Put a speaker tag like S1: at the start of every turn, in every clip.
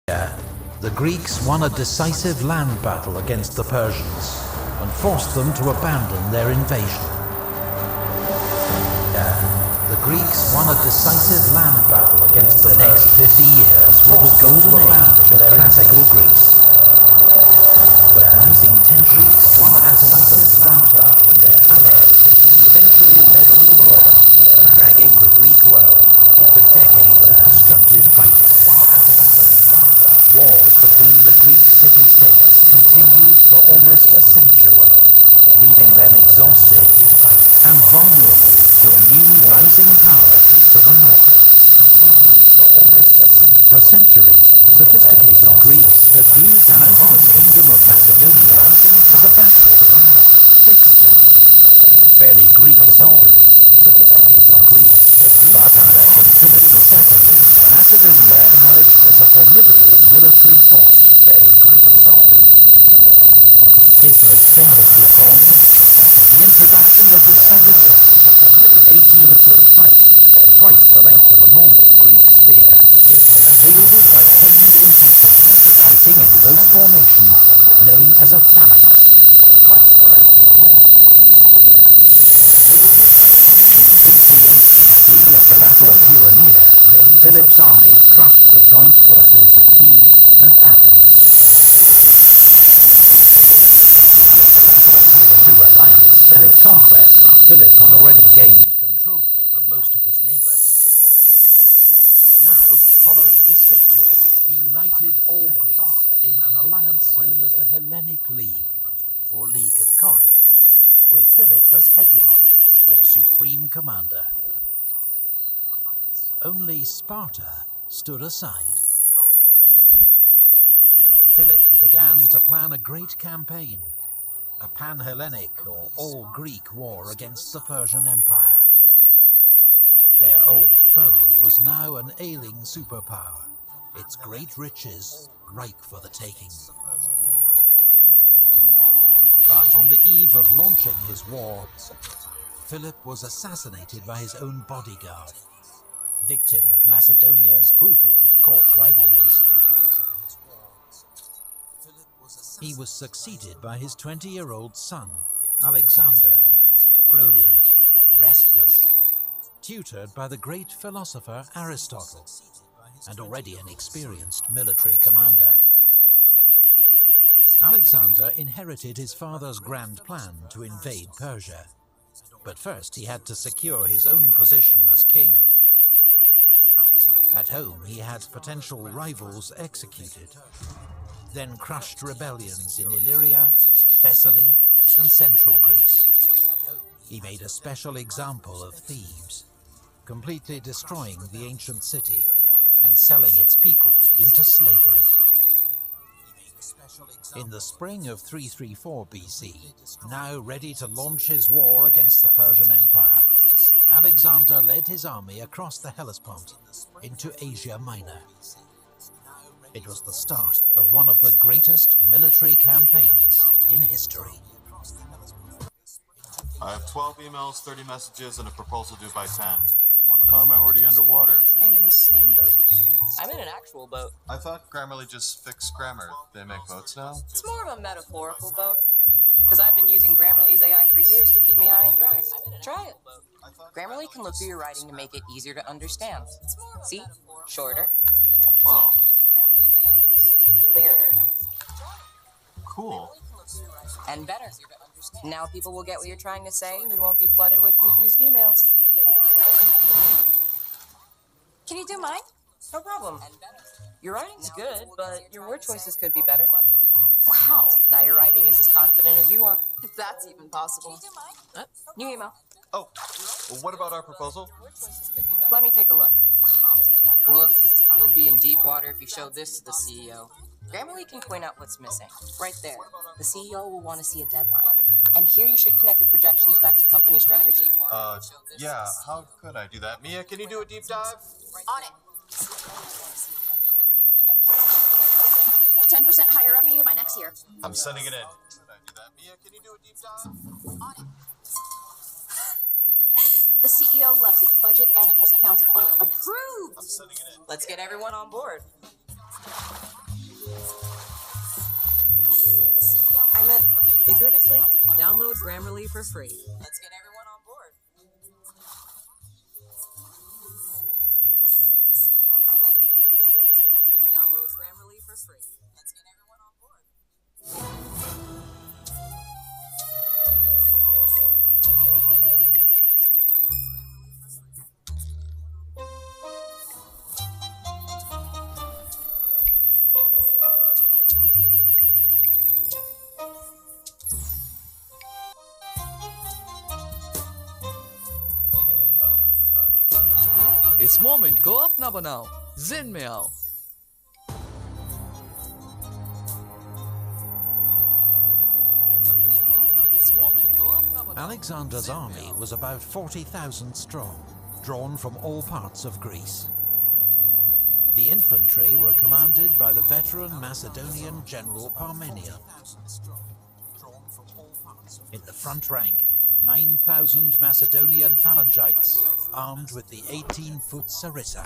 S1: The Greeks won a decisive land battle against the Persians and forced them to abandon their invasion. The Greeks won a decisive land battle against the next 50 years were the golden age of classical Greece. But rising tensions Greeks won a decisive land battle against their allies eventuallyededededaginged edgreekege eg eg. Dragging the the Greek world into decades of destructive fighting. Wars betweeneening continued for almost a century, leaving them exhausted and vulnerable to a new rising powerrhhh to For For centuries, sophisticated Greed the Kingdom of Macedonia's's as a formidable18 twiceed the hiteghthhthhhhhhhs fighting inthoseughhhshs
S2: Through allianceancese, Philip had already gained control over most of this victory. Now, following this victory, he united all Greece'snonell in an alliancece knownn as asll as hegemonon, or Leaguee of Corinth, or Supremee Commander.
S1: Only Sparta stood aside. Philip begann to plan a great all-Greek war against the the Persian Empire. Their old foe was now an ailing superpowerer, its great riches ripe for the taking. But on the the eve of launching his war, Philip was assassinated by his own bodyguard, victim of Macedonia's brutal rivalries. He was succeeded by his 20-year-old son, Alexanderar, brilliant, restless, tutored by the great philosopher Aristotle, and already an experienced military then crushed rebellions in Illyria, Thessaly, and central Greece. He made a special example of Thebes, completely destroying the the ancient city and selling its people into slavery. In the spring of 334 BC, now ready to launch his war against the Persian Empire, Alexander led his army across the Hellespont into Asia Minor. It was the start of one of the greatest military campaigns in history.
S3: I have 12 12 emails, 30 messageses, and a proposal due by 10.
S4: How am I already underwater?
S5: I'm in an actual boat.
S4: I thought Grammarly just fixed grammar. They make boats now.
S5: it's more of a metaphorical boat, because I've been using Grammarly's AI for years to keep me high and dry. Try it. Grammarly can look through your writing to make it easier to understand.
S4: See, shorter,
S5: clearer,
S4: cool.
S5: And better.
S6: Can you do mine?
S5: No problem. Your writing's good, but your word choices could be better.
S6: Wow.
S5: Now your writing is as confident as you are.
S4: If that's even possible.
S5: New you email.
S4: What about our proposal?
S5: Let me take a look.
S6: Woof, you'll be in deep water if you show this to the CEO. Grammarly can point out what's missing. Right there. The CEO will want to see a deadline. And here you should connect the projections back to company strategy.
S4: On it. 10% higher revenue by next year.
S6: meant figuratively. Download Grammarly for free. Let's get everyone on board. I meant figuratively. Download Grammarly for free. Let's get everyone on board.
S7: इस moment को अपना बनाओ, जिन में आओ। इस moment को अपना बनाओ।
S1: Alexander's army was about 40,000 strong, drawn from all parts of Greece. The infantry were commanded by the veteran Macedonian general Parmenion. In the front rank, 9,000 Macedonian phalangites, armed with the 18-foot sarissa.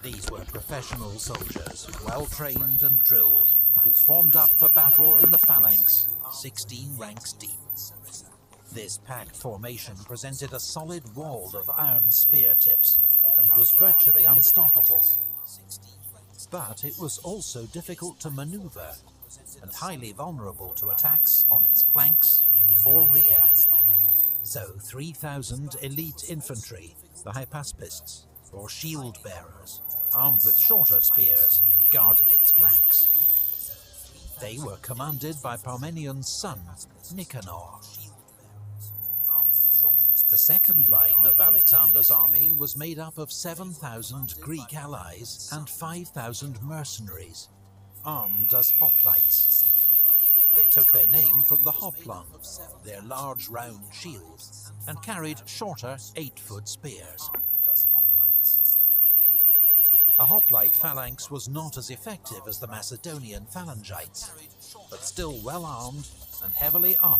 S1: These were professional soldiers, well-trained and drilled, who formed up for battle in the phalanx, 16 ranks deep. This packed formation presented a solid wall of iron spear tips, and was virtually unstoppable. But it was also difficult to maneuver, and highly vulnerable to attacks on its flanks or rear. So 3,000 elite infantry, the hypaspists, or shield bearers, armed with shorter spears, guarded its flanks. They were commanded by Parmenion's son, Nicanor. The second line of Alexander's army was made up of 7,000 Greek allies and 5,000 mercenaries, armed as hoplites. They took their name from the hoplon, their large round shields, and carried shorter 8-foot spears. A hoplite phalanx was not as effective as the Macedonian phalangites, but still well armed and heavily armored.